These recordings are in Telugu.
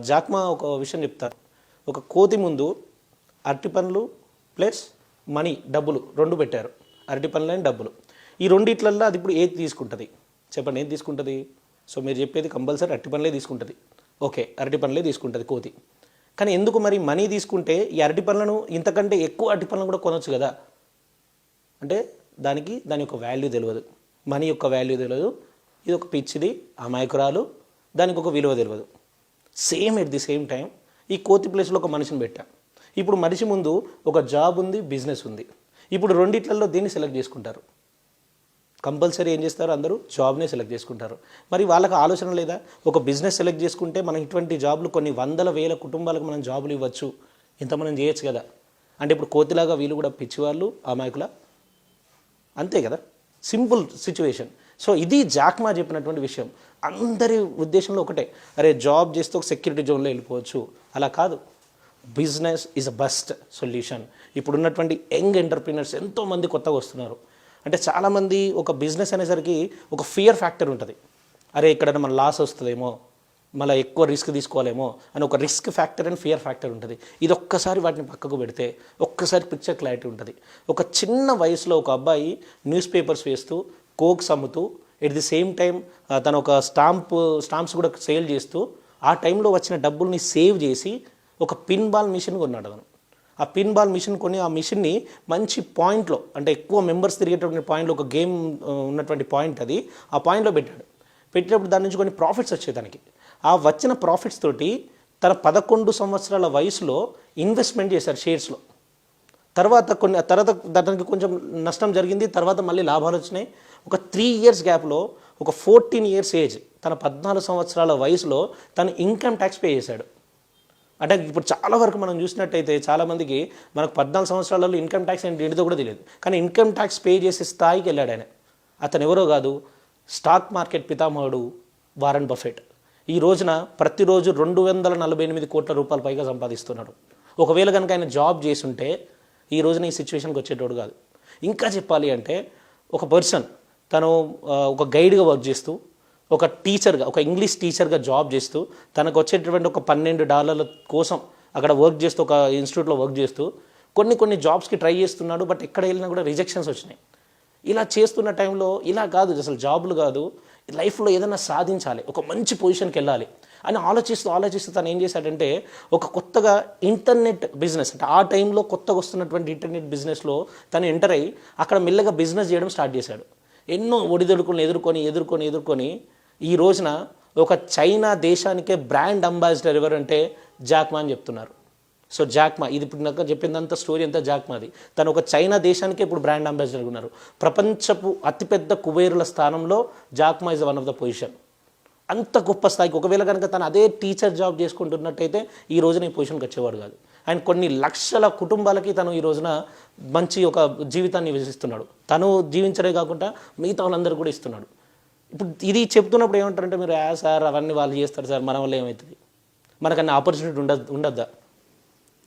జాక్మా ఒక విషయం చెప్తారు. ఒక కోతి ముందు అరటి పండ్లు ప్లస్ మనీ డబ్బులు రెండు పెట్టారు. అరటి పండ్లు అండ్ డబ్బులు. ఈ రెండిట్లల్లో అది ఇప్పుడు ఏది తీసుకుంటుంది చెప్పండి? ఏది తీసుకుంటుంది? సో మీరు చెప్పేది కంపల్సరీ అరటి పండ్లే తీసుకుంటుంది. ఓకే, అరటి పండ్లే తీసుకుంటుంది కోతి. కానీ ఎందుకు మరి మనీ తీసుకుంటే ఈ అరటి పండ్లను ఇంతకంటే ఎక్కువ అరటి పండ్లను కూడా కొనవచ్చు కదా? అంటే దాని యొక్క వాల్యూ తెలియదు, మనీ యొక్క వాల్యూ తెలియదు. ఇది ఒక పిచ్చిది, అమాయకురాలు, దానికి ఒక విలువ తెలియదు. Same at the same time ఈ కోతి ప్లేస్లో ఒక మనిషిని పెట్టా. ఇప్పుడు మనిషి ముందు ఒక జాబ్ ఉంది, బిజినెస్ ఉంది. ఇప్పుడు రెండిట్లలో దేన్ని సెలెక్ట్ చేసుకుంటారు? కంపల్సరీ ఏం చేస్తారు? అందరూ జాబ్నే సెలెక్ట్ చేసుకుంటారు. మరి వాళ్ళకి ఆలోచన లేదా? ఒక బిజినెస్ సెలెక్ట్ చేసుకుంటే మనం ఇటువంటి జాబ్లు కొన్ని వందల వేల కుటుంబాలకు మనం జాబులు ఇవ్వచ్చు, ఇంత మనం చేయొచ్చు కదా. అంటే ఇప్పుడు కోతిలాగా వీళ్ళు కూడా పిచ్చివాళ్ళు, అమాయకుల, అంతే కదా. Simple situation. సో ఇది జాక్మా చెప్పినటువంటి విషయం. అందరి ఉద్దేశంలో ఒకటే, అరే జాబ్ చేస్తే ఒక సెక్యూరిటీ జోన్లో వెళ్ళిపోవచ్చు. అలా కాదు. Business is a best solution. ఇప్పుడున్నటువంటి యంగ్ ఎంటర్ప్రీనర్స్ ఎంతోమంది కొత్తగా వస్తున్నారు. అంటే చాలామంది ఒక బిజినెస్ అనేసరికి ఒక ఫియర్ ఫ్యాక్టర్ ఉంటుంది. అరే ఇక్కడ మన లాస్ వస్తుందేమో, మళ్ళీ ఎక్కువ రిస్క్ తీసుకోవాలేమో అని ఒక risk factor and fear factor ఉంటుంది. ఇది ఒక్కసారి వాటిని పక్కకు పెడితే ఒక్కసారి పిక్చర్ క్లారిటీ ఉంటుంది. ఒక చిన్న వయసులో ఒక అబ్బాయి న్యూస్ పేపర్స్ వేస్తూ, కోక్స్ అమ్ముతూ, ఎట్ ది సేమ్ టైం తను ఒక స్టాంప్స్ కూడా సేల్ చేస్తూ, ఆ టైంలో వచ్చిన డబ్బుల్ని సేవ్ చేసి ఒక పిన్ బాల్ మిషన్ కొన్నాడు అతను. ఆ పిన్ బాల్ మిషన్ కొని ఆ మిషన్ని మంచి పాయింట్లో, అంటే ఎక్కువ మెంబర్స్ తిరిగేటటువంటి పాయింట్లో, ఒక గేమ్ ఉన్నటువంటి పాయింట్ అది, ఆ పాయింట్లో పెట్టాడు. పెట్టినప్పుడు దాని నుంచి కొన్ని ప్రాఫిట్స్ వచ్చాయి తనకి. ఆ వచ్చిన ప్రాఫిట్స్ తోటి తన 11 సంవత్సరాల వయసులో ఇన్వెస్ట్మెంట్ చేశారు షేర్స్లో. తర్వాత దానికి కొంచెం నష్టం జరిగింది, తర్వాత మళ్ళీ లాభాలు వచ్చినాయి. ఒక 3 ఇయర్స్ గ్యాప్లో, ఒక 14 ఇయర్స్ ఏజ్, తన 14 సంవత్సరాల వయసులో తను ఇన్కమ్ ట్యాక్స్ పే చేశాడు. అంటే ఇప్పుడు చాలా వరకు మనం చూసినట్టయితే చాలామందికి మనకు 14 సంవత్సరాలలో ఇన్కమ్ ట్యాక్స్ ఏంటిదో కూడా తెలియదు. కానీ ఇన్కమ్ ట్యాక్స్ పే చేసే స్థాయికి వెళ్ళాడు ఆయన. అతను ఎవరో కాదు, స్టాక్ మార్కెట్ పితామహుడు వారన్ బఫెట్. ఈ రోజున ప్రతిరోజు 248 కోట్ల రూపాయల పైగా సంపాదిస్తున్నాడు. ఒకవేళ కనుక ఆయన జాబ్ చేసుంటే ఈ రోజున ఈ సిచ్యువేషన్కి వచ్చేటోడు కాదు. ఇంకా చెప్పాలి అంటే ఒక పర్సన్ తను ఒక గైడ్గా వర్క్ చేస్తూ, ఒక టీచర్గా, ఒక ఇంగ్లీష్ టీచర్గా జాబ్ చేస్తూ, తనకు వచ్చేటటువంటి ఒక $12 కోసం అక్కడ వర్క్ చేస్తూ, ఒక ఇన్స్టిట్యూట్లో వర్క్ చేస్తూ కొన్ని జాబ్స్కి ట్రై చేస్తున్నాడు. బట్ ఎక్కడ వెళ్ళినా కూడా రిజెక్షన్స్ వచ్చినాయి. ఇలా చేస్తున్న టైంలో ఇలా కాదు, అసలు జాబులు కాదు, లైఫ్లో ఏదైనా సాధించాలి, ఒక మంచి పొజిషన్కి వెళ్ళాలి అని ఆలోచిస్తూ తను ఏం చేశాడంటే, ఒక కొత్తగా ఇంటర్నెట్ బిజినెస్, అంటే ఆ టైంలో కొత్తగా వస్తున్నటువంటి ఇంటర్నెట్ బిజినెస్లో తను ఎంటర్ అయ్యి అక్కడ మెల్లగా బిజినెస్ చేయడం స్టార్ట్ చేశాడు. ఎన్నో ఒడిదొడుకులను ఎదుర్కొని ఈ రోజున ఒక చైనా దేశానికే బ్రాండ్ అంబాసిడర్ ఎవరంటే జాక్మా అని చెప్తున్నారు. సో జాక్మా, ఇది ఇప్పుడు నాకు చెప్పిందంత స్టోరీ అంతా జాక్మాది. తను ఒక చైనా దేశానికే ఇప్పుడు బ్రాండ్ అంబాసిడర్ ఉన్నారు. ప్రపంచపు అతిపెద్ద కుబేరుల స్థానంలో Jack Ma is one of the position. అంత గొప్ప స్థాయికి, ఒకవేళ కనుక తను అదే టీచర్ జాబ్ చేసుకుంటున్నట్టయితే ఈ రోజున ఈ పొజిషన్కి వచ్చేవాడు కాదు. అండ్ కొన్ని లక్షల కుటుంబాలకి తను ఈ రోజున మంచి ఒక జీవితాన్ని ఇస్తున్నాడు. తను జీవించడే కాకుండా మిగతా వాళ్ళందరూ కూడా ఇస్తున్నాడు. ఇప్పుడు ఇది చెప్తున్నప్పుడు ఏమంటారంటే మీరు, సార్ అవన్నీ వాళ్ళు చేస్తారు సార్, మన వల్ల ఏమవుతుంది, మనకన్నా ఆపర్చునిటీ ఉండద్దా?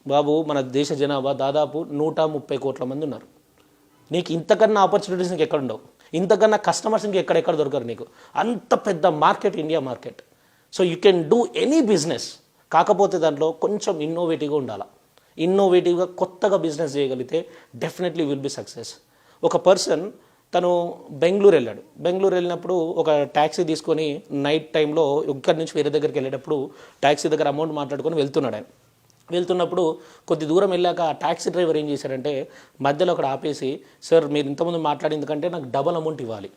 బాబు, మన దేశ జనాభా దాదాపు 130 కోట్ల మంది ఉన్నారు. నీకు ఇంతకన్నా ఆపర్చునిటీస్ నీకు ఎక్కడ ఉండవు, ఇంతకన్నా కస్టమర్స్ ఇంక ఎక్కడెక్కడ దొరకరు నీకు. అంత పెద్ద market India market. So you can do any business. కాకపోతే దాంట్లో కొంచెం ఇన్నోవేటివ్గా ఉండాలి. ఇన్నోవేటివ్గా కొత్తగా బిజినెస్ చేయగలిగితే డెఫినెట్లీ విల్ బి సక్సెస్. ఒక పర్సన్ తను బెంగళూరు వెళ్ళినప్పుడు ఒక ట్యాక్సీ తీసుకొని నైట్ టైంలో ఇక్కడి నుంచి వేరే దగ్గరికి వెళ్ళేటప్పుడు ట్యాక్సీ దగ్గర అమౌంట్ మాట్లాడుకొని వెళ్తున్నాడు. ఆయన వెళ్తున్నప్పుడు కొద్ది దూరం వెళ్ళాక ఆ ట్యాక్సీ డ్రైవర్ ఏం చేశాడంటే మధ్యలో అక్కడ ఆపేసి, సార్ మీరు ఇంతకుముందు మాట్లాడింది కంటే నాకు డబల్ అమౌంట్ ఇవ్వాలి.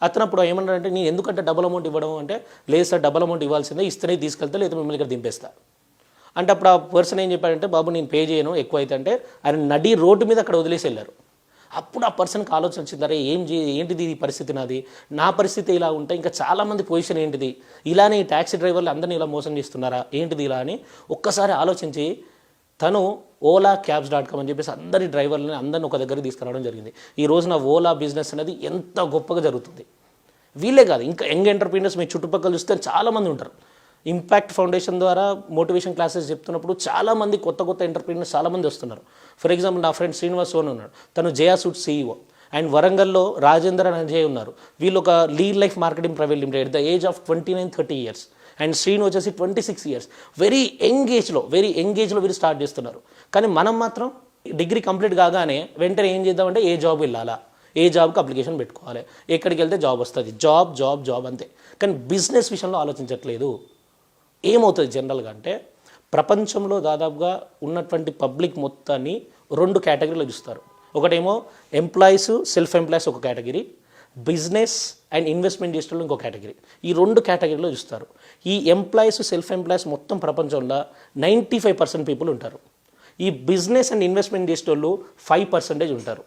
అతను అప్పుడు ఏమన్నాడంటే, నేను ఎందుకంటే డబల్ అమౌంట్ ఇవ్వడం అంటే, లేదు సార్ డబల్ అమౌంట్ ఇవ్వాల్సిందే, ఇస్తేనే తీసుకెళ్తా, లేదా మిమ్మల్ని ఇక్కడ దింపేస్తా అంటే. అప్పుడు ఆ పర్సన్ ఏం చెప్పాడంటే, బాబు నేను పే చేయను ఎక్కువ అయితే అంటే, ఆయన నడి రోడ్డు మీద అక్కడ వదిలేసి వెళ్ళారు. అప్పుడు ఆ పర్సన్కి ఆలోచన వచ్చింది, అరే ఏంటిది ఈ పరిస్థితి, నా పరిస్థితి ఇలా ఉంటే ఇంకా చాలామంది పొజిషన్ ఏంటిది, ఇలానే ఈ ట్యాక్సీ డ్రైవర్లు అందరినీ ఇలా మోసం చేస్తున్నారా ఏంటిది ఇలా అని ఒక్కసారి ఆలోచించి తను OlaCabs.com అని చెప్పేసి అందరి డ్రైవర్లని అందరిని ఒక దగ్గరికి తీసుకురావడం జరిగింది. ఈ రోజున ఓలా బిజినెస్ అనేది ఎంత గొప్పగా జరుగుతుంది. వీళ్ళే కాదు, ఇంకా యంగ్ ఎంటర్ప్రీనర్స్ మీ చుట్టుపక్కల చూస్తే చాలామంది ఉంటారు. ఇంపాక్ట్ ఫౌండేషన్ ద్వారా మోటివేషన్ క్లాసెస్ చెప్తున్నప్పుడు చాలామంది కొత్త ఎంటర్ప్రీనర్స్ చాలామంది వస్తున్నారు. ఫర్ ఎగ్జాంపుల్ నా ఫ్రెండ్ శ్రీనివాస్ సోన్ ఉన్నాడు, తను జయా సూట్స్ CEO. అండ్ వరంగల్లో రాజేందర్ అండ్ అజయ్ ఉన్నారు. వీళ్ళు ఒక lead life marketing private limited, the age of 29-30 years. And Srinu వచ్చేసి 26 years, వెరీ యంగేజ్లో వీరు స్టార్ట్ చేస్తున్నారు. కానీ మనం మాత్రం డిగ్రీ కంప్లీట్ కాగానే వెంటనే ఏం చేద్దామంటే ఏ జాబ్ వెళ్ళాలా, ఏ జాబ్కి అప్లికేషన్ పెట్టుకోవాలి, ఎక్కడికి వెళ్తే జాబ్ వస్తుంది, జాబ్ అంతే. కానీ బిజినెస్ విషయంలో ఆలోచించట్లేదు. ఏమవుతుంది జనరల్గా అంటే ప్రపంచంలో దాదాపుగా ఉన్నటువంటి పబ్లిక్ మొత్తాన్ని 2 కేటగిరీలో చూస్తారు. ఒకటేమో ఎంప్లాయీస్, సెల్ఫ్ ఎంప్లాయీస్ ఒక కేటగిరీ, బిజినెస్ అండ్ ఇన్వెస్ట్మెంట్ చేసేటోళ్ళు ఇంకో కేటగిరీ. ఈ 2 కేటగిరీలో చూస్తారు. ఈ ఎంప్లాయీస్, సెల్ఫ్ ఎంప్లాయీస్ మొత్తం ప్రపంచంలో 95% పీపుల్ ఉంటారు. ఈ బిజినెస్ అండ్ ఇన్వెస్ట్మెంట్ చేసేటోళ్ళు 5% ఉంటారు.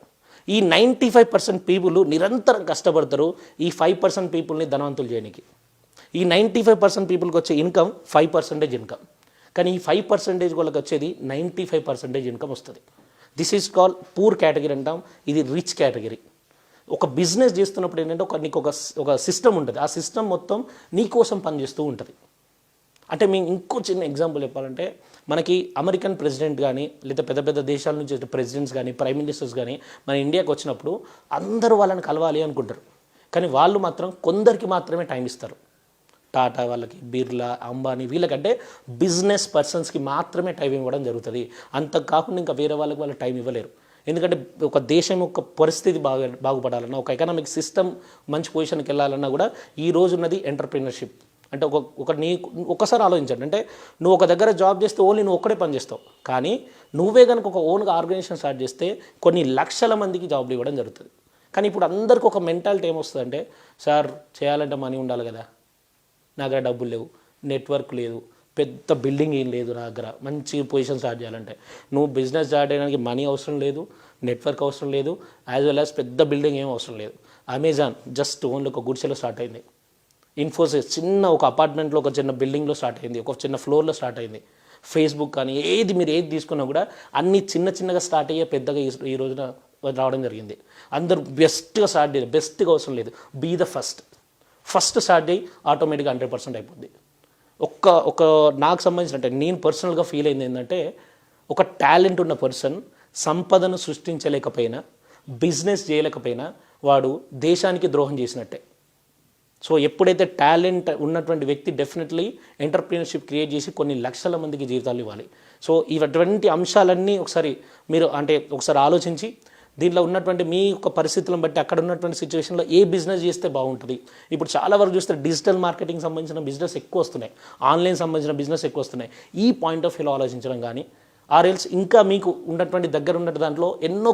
ఈ 95% పీపుల్ నిరంతరం కష్టపడతారు ఈ 5% పీపుల్ని ధనవంతులు చేయడానికి. ఈ 95% పీపుల్కి వచ్చే ఇన్కమ్ 5% ఇన్కమ్. కానీ ఈ 5% వాళ్ళకి వచ్చేది 95% ఇన్కమ్ వస్తుంది. This is call poor category అంటాం, ఇది రిచ్ కేటగిరీ. ఒక బిజినెస్ చేస్తున్నప్పుడు ఏంటంటే నీకు ఒక సిస్టమ్ ఉంటుంది. ఆ సిస్టమ్ మొత్తం నీ కోసం పనిచేస్తూ ఉంటుంది. అంటే మేము ఇంకో చిన్న ఎగ్జాంపుల్ చెప్పాలంటే మనకి అమెరికన్ ప్రెసిడెంట్ కానీ లేదా పెద్ద పెద్ద దేశాల నుంచి ప్రెసిడెంట్స్ కానీ ప్రైమ్ మినిస్టర్స్ కానీ మన ఇండియాకి వచ్చినప్పుడు అందరూ వాళ్ళని కలవాలి అనుకుంటారు. కానీ వాళ్ళు మాత్రం కొందరికి మాత్రమే టైం ఇస్తారు. టాటా వాళ్ళకి, బిర్లా, అంబానీ వీళ్ళకంటే బిజినెస్ పర్సన్స్కి మాత్రమే టైం ఇవ్వడం జరుగుతుంది. అంత కాకుండా ఇంకా వేరే వాళ్ళకి టైం ఇవ్వలేరు. ఎందుకంటే ఒక దేశం యొక్క పరిస్థితి బాగుపడాలన్నా, ఒక ఎకనామిక్ సిస్టమ్ మంచి పొజిషన్కి వెళ్ళాలన్నా కూడా ఈ రోజు ఉన్నది ఎంటర్ప్రీనర్షిప్. అంటే ఒకసారి ఆలోచించండి. అంటే నువ్వు ఒక దగ్గర జాబ్ చేస్తే ఓన్లీ నువ్వు ఒక్కడే పని చేస్తావు. కానీ నువ్వే కనుక ఒక ఓన్గా ఆర్గనైజేషన్ స్టార్ట్ చేస్తే కొన్ని లక్షల మందికి జాబ్లు ఇవ్వడం జరుగుతుంది. కానీ ఇప్పుడు అందరికీ ఒక మెంటాలిటీ ఏమొస్తుందంటే, సార్ చేయాలంటే మనీ ఉండాలి కదా, నా దగ్గర డబ్బులు లేవు, నెట్వర్క్ లేదు, పెద్ద బిల్డింగ్ ఏం లేదు, నా దగ్గర మంచి పొజిషన్ స్టార్ట్ చేయాలంటే. నువ్వు బిజినెస్ స్టార్ట్ చేయడానికి మనీ అవసరం లేదు, నెట్వర్క్ అవసరం లేదు, యాజ్ వెల్ యాజ్ పెద్ద బిల్డింగ్ ఏం అవసరం లేదు. అమెజాన్ జస్ట్ ఓన్లీ ఒక గుడిసెలో స్టార్ట్ అయింది. ఇన్ఫోసిస్ చిన్న ఒక అపార్ట్మెంట్లో ఒక చిన్న బిల్డింగ్లో స్టార్ట్ అయింది, ఒక చిన్న ఫ్లోర్లో స్టార్ట్ అయింది. ఫేస్బుక్ కానీ మీరు ఏది తీసుకున్నా కూడా అన్ని చిన్నగా స్టార్ట్ అయ్యే పెద్దగా ఈ రోజున రావడం జరిగింది. అందరూ బెస్ట్గా స్టార్ట్ చేయాలి, బెస్ట్గా అవసరం లేదు, బీ ద ఫస్ట్ స్టార్ట్ అయ్యి ఆటోమేటిక్గా 100% అయిపోద్ది. ఒక నాకు సంబంధించిన అంటే నేను పర్సనల్గా ఫీల్ అయింది ఏంటంటే, ఒక టాలెంట్ ఉన్న పర్సన్ సంపదను సృష్టించలేకపోయినా, బిజినెస్ చేయలేకపోయినా వాడు దేశానికి ద్రోహం చేసినట్టే. సో ఎప్పుడైతే టాలెంట్ ఉన్నటువంటి వ్యక్తి డెఫినెట్లీ ఎంటర్ప్రీనర్షిప్ క్రియేట్ చేసి కొన్ని లక్షల మందికి జీవితాలు ఇవ్వాలి. సో ఇటువంటి అంశాలన్నీ ఒకసారి ఆలోచించి దీంట్లో ఉన్నటువంటి మీ యొక్క పరిస్థితులను బట్టి అక్కడ ఉన్నటువంటి సిచ్యువేషన్లో ఏ బిజినెస్ చేస్తే బాగుంటుంది. ఇప్పుడు చాలా వరకు చూస్తే డిజిటల్ మార్కెటింగ్ సంబంధించిన బిజినెస్ ఎక్కువ వస్తున్నాయి, ఆన్లైన్ సంబంధించిన బిజినెస్ ఎక్కువ వస్తున్నాయి. ఈ పాయింట్ ఆఫ్ వ్యూలో ఆలోచించడం కానీ, ఆర్ఎల్స్ ఇంకా మీకు ఉన్నటువంటి దగ్గర ఉన్న దాంట్లో ఎన్నో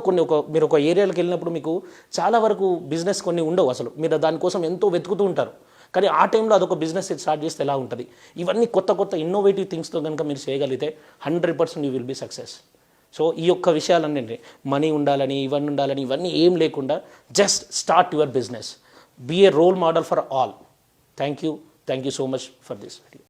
మీరు ఒక ఏరియాలకు వెళ్ళినప్పుడు మీకు చాలా వరకు బిజినెస్ కొన్ని ఉండవు, అసలు మీరు దానికోసం ఎంతో వెతుకుతూ ఉంటారు. కానీ ఆ టైంలో అదొక బిజినెస్ స్టార్ట్ చేస్తే ఎలా ఉంటుంది. ఇవన్నీ కొత్త ఇన్నోవేటివ్ థింగ్స్తో కనుక మీరు చేయగలిగితే 100% you will be success. So ఈ యొక్క విషయాలన్నీ మనీ ఉండాలని ఇవన్నీ ఏం లేకుండా just start your business, be a role model for all. Thank you so much for this video.